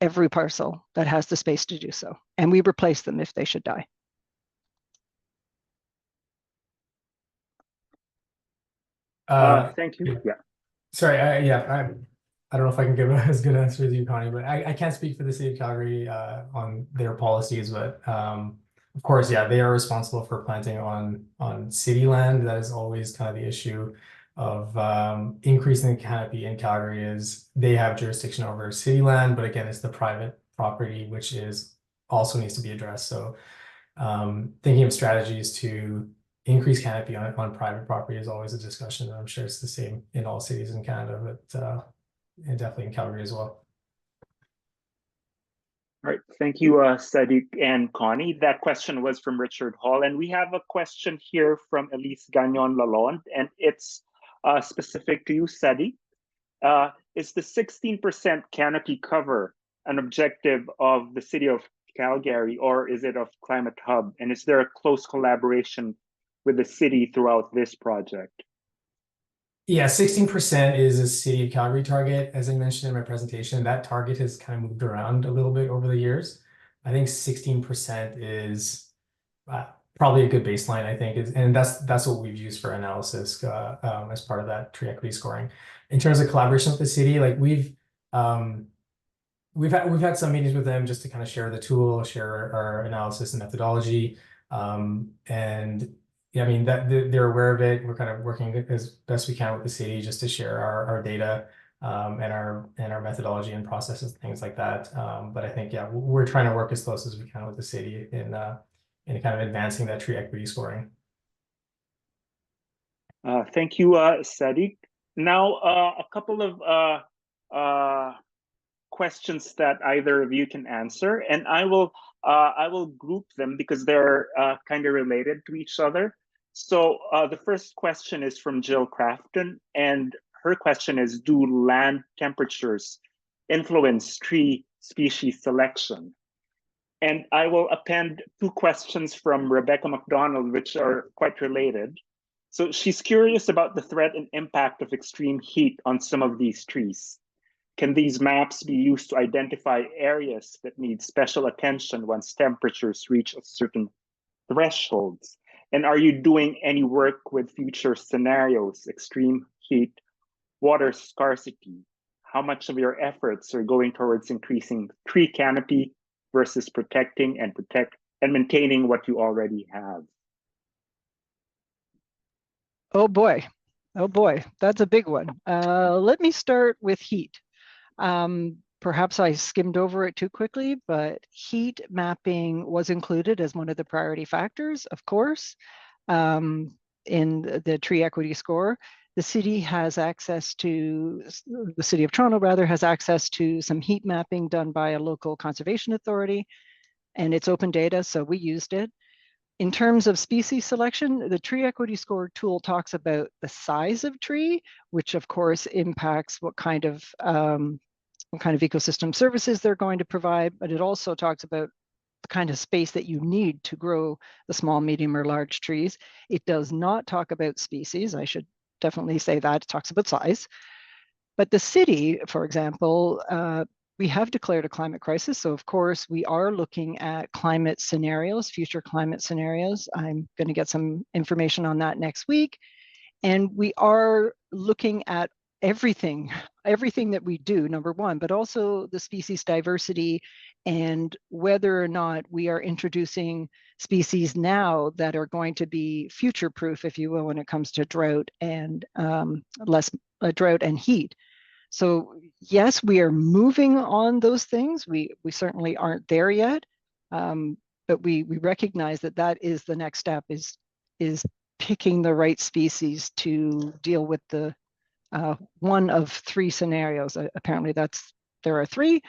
Every parcel that has the space to do so. And we replace them if they should die. Thank you. Yeah. Sorry, I don't know if I can give as good an answer as you, Connie, but I can't speak for the city of Calgary on their policies, but of course, yeah, they are responsible for planting on city land. That is always kind of the issue of increasing the canopy in Calgary is they have jurisdiction over city land, but again, it's the private property, which is also needs to be addressed. So thinking of strategies to increase canopy on private property is always a discussion. And I'm sure it's the same in all cities in Canada, but and definitely in Calgary as well. All right, thank you, Saadiq and Connie. That question was from Richard Hall, and we have a question here from Elise Gagnon Lalonde, and it's specific to you, Saadiq. Is the 16% canopy cover an objective of the city of Calgary, or is it of Climate Hub? And is there a close collaboration with the city throughout this project? Yeah, 16% is a city of Calgary target. As I mentioned in my presentation, that target has kind of moved around a little bit over the years. I think 16% is probably a good baseline, I think, and that's what we've used for analysis as part of that tree equity scoring. In terms of collaboration with the city, like we've had some meetings with them just to kind of share the tool, share our analysis and methodology, and yeah, I mean that they're aware of it. We're kind of working as best we can with the city just to share our data and our methodology and processes, things like that. But I think yeah, we're trying to work as close as we can with the city in kind of advancing that tree equity scoring. Thank you, Saadiq. Now, a couple of questions that either of you can answer, and I will group them because they're kind of related to each other. So the first question is from Jill Crafton, and her question is, do land temperatures influence tree species selection? And I will append two questions from Rebecca McDonald, which are quite related. So she's curious about the threat and impact of extreme heat on some of these trees. Can these maps be used to identify areas that need special attention once temperatures reach a certain thresholds? And are you doing any work with future scenarios, extreme heat, water scarcity? How much of your efforts are going towards increasing tree canopy versus protecting and maintaining what you already have? Oh boy, that's a big one. Let me start with heat. Perhaps I skimmed over it too quickly, but heat mapping was included as one of the priority factors, of course, in the tree equity score. The city has access to, the City of Toronto rather, has access to some heat mapping done by a local conservation authority, and it's open data, so we used it. In terms of species selection, the tree equity score tool talks about the size of tree, which of course impacts what kind of ecosystem services they're going to provide, but it also talks about the kind of space that you need to grow the small, medium, or large trees. It does not talk about species. I should definitely say that. It talks about size. But the city, for example, we have declared a climate crisis. So of course, we are looking at climate scenarios, future climate scenarios. I'm going to get some information on that next week. And we are looking at everything that we do, number one, but also the species diversity and whether or not we are introducing species now that are going to be future-proof, if you will, when it comes to drought and drought and heat. So yes, we are moving on those things. We certainly aren't there yet, but we recognize that is the next step, is picking the right species to deal with the one of three scenarios. Apparently there are three,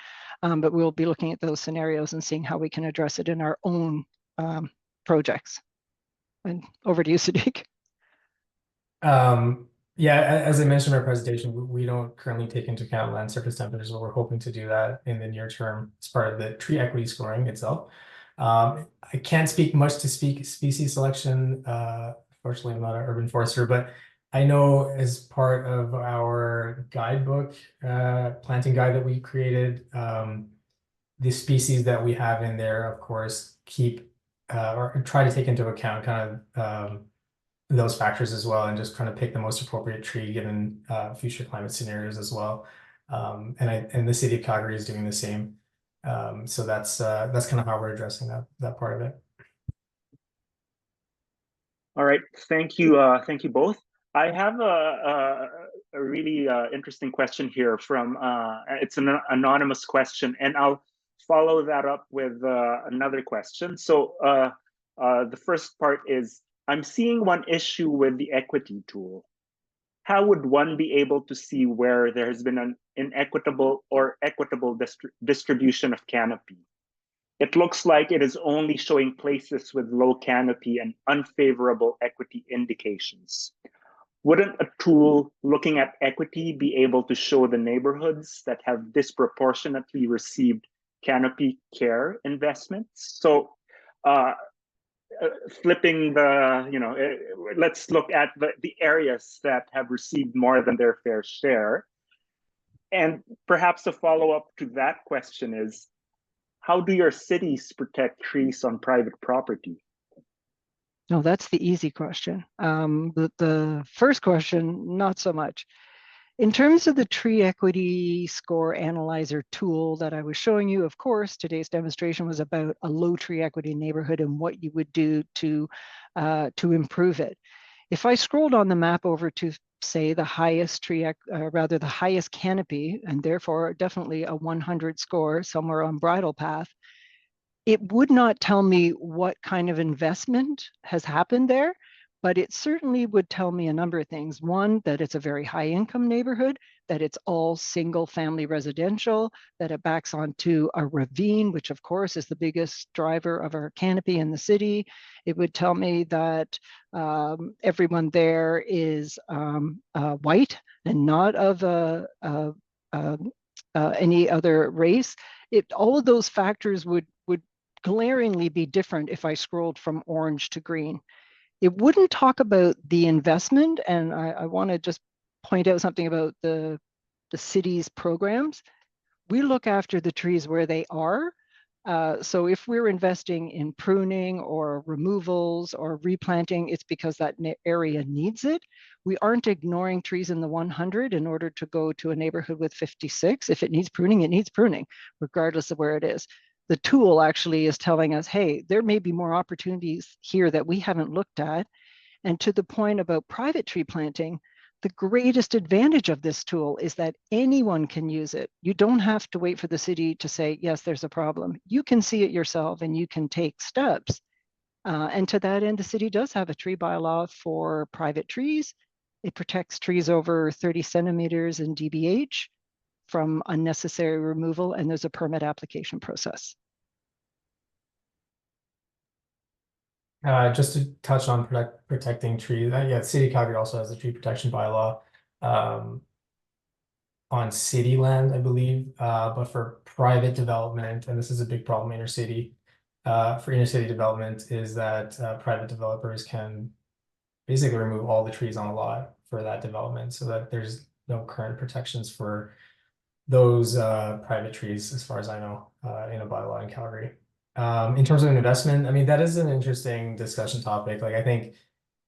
but we'll be looking at those scenarios and seeing how we can address it in our own projects. And over to you, Saadiq. Yeah, as I mentioned in our presentation, we don't currently take into account land surface temperatures, but we're hoping to do that in the near term as part of the tree equity scoring itself. I can't speak much to species selection. Fortunately, I'm not an urban forester, but I know as part of our guidebook, planting guide that we created, the species that we have in there, of course, keep or try to take into account kind of those factors as well, and just kind of pick the most appropriate tree given future climate scenarios as well. And the city of Calgary is doing the same. So that's kind of how we're addressing that part of it. All right, thank you both. I have a really interesting question here from it's an anonymous question, and I'll follow that up with another question. So the first part is, I'm seeing one issue with the equity tool. How would one be able to see where there has been an inequitable or equitable distribution of canopy? It looks like it is only showing places with low canopy and unfavorable equity indications. wouldn't a tool looking at equity be able to show the neighborhoods that have disproportionately received Canopy care investments? So flipping the, let's look at the areas that have received more than their fair share. And perhaps a follow-up to that question is, how do your cities protect trees on private property? No, that's the easy question. The first question, not so much. In terms of the tree equity score analyzer tool that I was showing you, of course, today's demonstration was about a low tree equity neighborhood and what you would do to improve it. If I scrolled on the map over to, say, the highest tree, rather the highest canopy, and therefore definitely a 100 score somewhere on bridle path, it would not tell me what kind of investment has happened there, but it certainly would tell me a number of things. One, that it's a very high income neighborhood, that it's all single family residential, that it backs onto a ravine, which of course is the biggest driver of our canopy in the city. It would tell me that everyone there is white and not of any other race. All of those factors would glaringly be different if I scrolled from orange to green. It wouldn't talk about the investment, and I want to just point out something about the city's programs. We look after the trees where they are. So if we're investing in pruning or removals or replanting, it's because that area needs it. We aren't ignoring trees in the 100 in order to go to a neighborhood with 56. If it needs pruning, regardless of where it is. The tool actually is telling us, hey, there may be more opportunities here that we haven't looked at. And to the point about private tree planting, the greatest advantage of this tool is that anyone can use it. You don't have to wait for the city to say, yes, there's a problem. You can see it yourself and you can take steps. And to that end, the city does have a tree bylaw for private trees. It protects trees over 30 centimeters in DBH from unnecessary removal, and there's a permit application process. Just to touch on protecting trees, yeah, the City of Calgary also has a tree protection bylaw on city land, I believe, but for private development, and this is a big problem in inner city, for inner city development, is that private developers can basically remove all the trees on a lot for that development, so that there's no current protections for those private trees, as far as I know, in a bylaw in Calgary. In terms of investment, I mean, that is an interesting discussion topic. Like, I think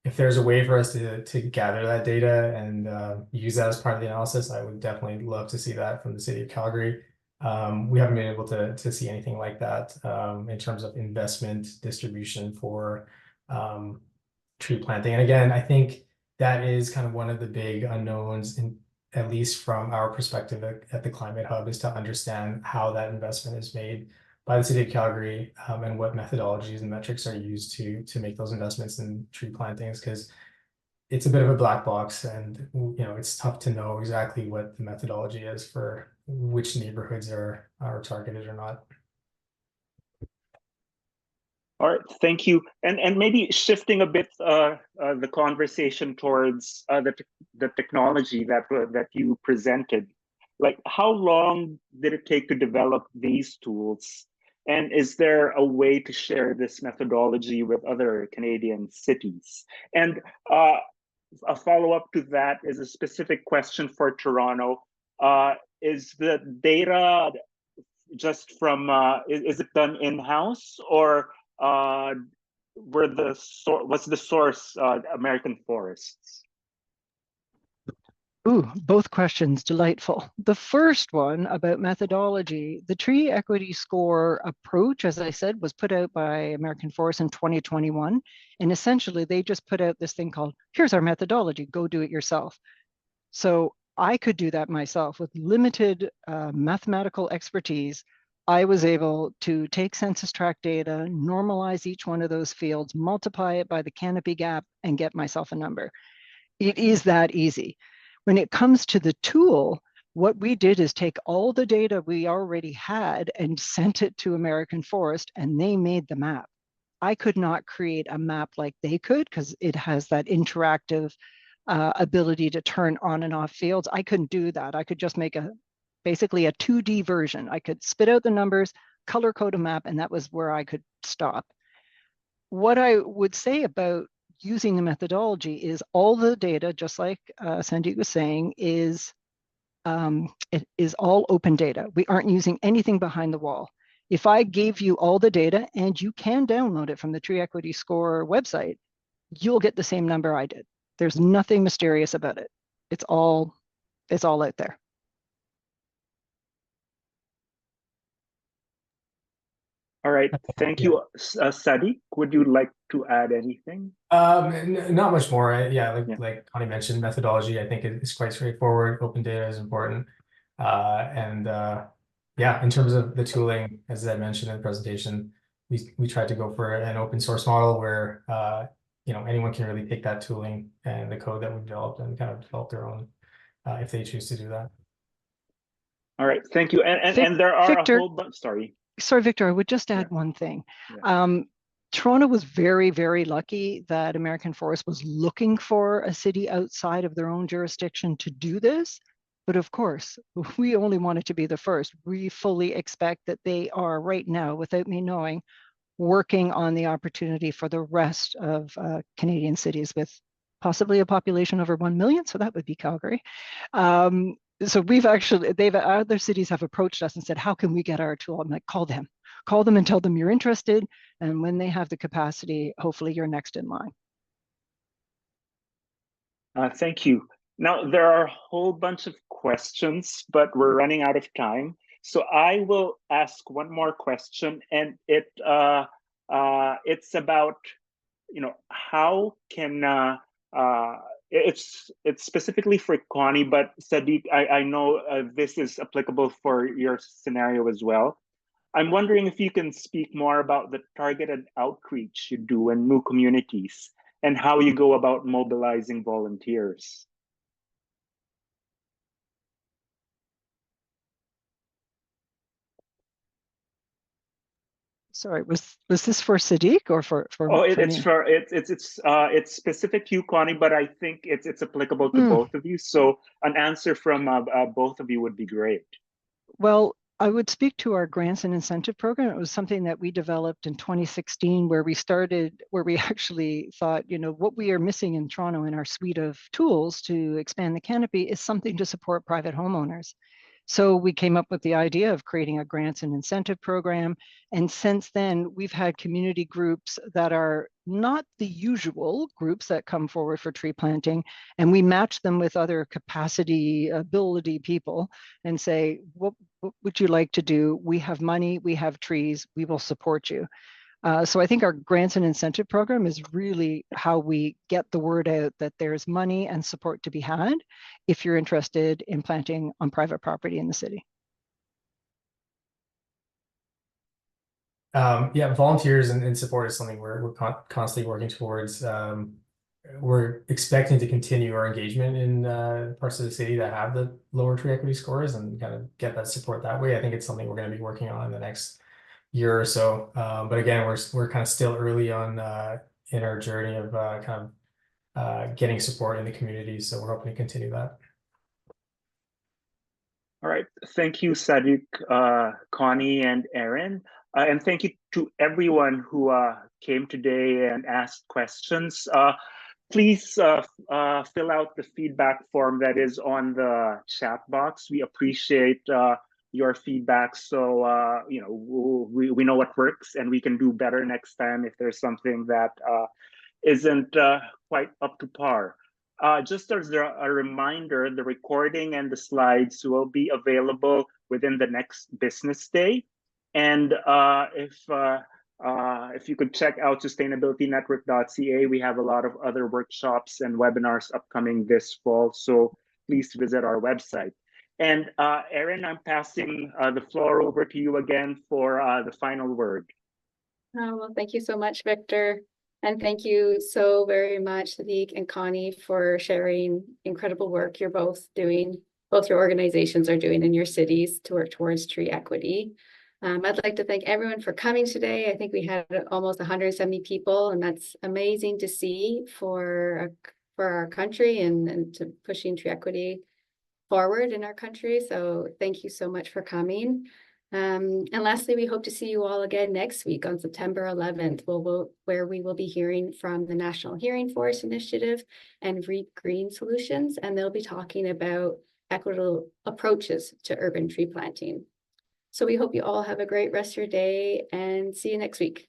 if there's a way for us to gather that data and use that as part of the analysis, I would definitely love to see that from the City of Calgary. We haven't been able to see anything like that in terms of investment distribution for tree planting. And again, I think that is kind of one of the big unknowns, at least from our perspective at the Climate Hub, is to understand how that investment is made by the City of Calgary and what methodologies and metrics are used to make those investments in tree plantings, because it's a bit of a black box, and it's tough to know exactly what the methodology is for which neighborhoods are targeted or not. All right, thank you. And maybe shifting a bit the conversation towards the technology that you presented. Like, how long did it take to develop these tools? And is there a way to share this methodology with other Canadian cities? And a follow-up to that is a specific question for Toronto. Is the data just from, is it done in-house, or was the source American forests? Ooh, both questions delightful. The first one about methodology, the tree equity score approach, as I said, was put out by American Forests in 2021. And essentially they just put out this thing called, here's our methodology, go do it yourself. So I could do that myself with limited mathematical expertise. I was able to take census tract data, normalize each one of those fields, multiply it by the canopy gap, and get myself a number. It is that easy. When it comes to the tool, what we did is take all the data we already had and sent it to American Forest, and they made the map. I could not create a map like they could, because it has that interactive ability to turn on and off fields. I couldn't do that. I could just make basically a 2D version. I could spit out the numbers, color code a map, and that was where I could stop. What I would say about using the methodology is all the data, just like Saadiq was saying, it is all open data. We aren't using anything behind the wall. If I gave you all the data, and you can download it from the Tree Equity Score website, you'll get the same number I did. There's nothing mysterious about it. It's all out there. All right, thank you. Saadiq, would you like to add anything? Not much more. Like Connie mentioned, methodology, I think is quite straightforward. Open data is important. Yeah, in terms of the tooling, as I mentioned in the presentation, we tried to go for an open source model where anyone can really take that tooling and the code that we've developed and kind of develop their own if they choose to do that. All right, thank you. And there are Victor, a whole bunch. Sorry, Victor, I would just add one thing. Toronto was very, very lucky that American Forest was looking for a city outside of their own jurisdiction to do this. But of course, we only wanted to be the first. We fully expect that they are right now, without me knowing, working on the opportunity for the rest of Canadian cities with possibly a population over 1 million. So that would be Calgary. So other cities have approached us and said, how can we get our tool? I'm like, call them and tell them you're interested. And when they have the capacity, hopefully you're next in line. Thank you. Now, there are a whole bunch of questions, but we're running out of time. So I will ask one more question, and it's about, how can, it's specifically for Connie, but Saadiq, I know this is applicable for your scenario as well. I'm wondering if you can speak more about the targeted outreach you do in new communities and how you go about mobilizing volunteers. Sorry, was this for Saadiq or for it's specific to you, Connie, but I think it's applicable to both of you. So an answer from both of you would be great. Well, I would speak to our grants and incentive program. It was something that we developed in 2016, where we actually thought, what we are missing in Toronto in our suite of tools to expand the canopy is something to support private homeowners. So we came up with the idea of creating a grants and incentive program. And since then, we've had community groups that are not the usual groups that come forward for tree planting. And we match them with other capacity ability people and say, what would you like to do? We have money, we have trees, we will support you. So I think our grants and incentive program is really how we get the word out that there's money and support to be had if you're interested in planting on private property in the city. Yeah, volunteers and support is something we're constantly working towards. We're expecting to continue our engagement in parts of the city that have the lower tree equity scores and kind of get that support that way. I think it's something we're going to be working on in the next year or so. But again, we're kind of still early on in our journey of getting support in the community. So we're hoping to continue that. All right. Thank you, Saadiq, Connie, and Aaron. And thank you to everyone who came today and asked questions. Please fill out the feedback form that is on the chat box. We appreciate your feedback, so we know what works and we can do better next time if there's something that isn't quite up to par. Just as a reminder, the recording and the slides will be available within the next business day. And if you could check out sustainabilitynetwork.ca, we have a lot of other workshops and webinars upcoming this fall, so please visit our website. And Aaron, I'm passing the floor over to you again for the final word. Well, thank you so much, Victor. And thank you so very much, Saadiq and Connie, for sharing incredible work you're both doing, both your organizations are doing in your cities to work towards tree equity. I'd like to thank everyone for coming today. I think we had almost 170 people, and that's amazing to see for for our country and to pushing tree equity forward in our country. So thank you so much for coming. And lastly, we hope to see you all again next week on September 11th, where we will be hearing from the National Hearing Forest Initiative and Reed Green Solutions, and they'll be talking about equitable approaches to urban tree planting. So we hope you all have a great rest of your day and see you next week.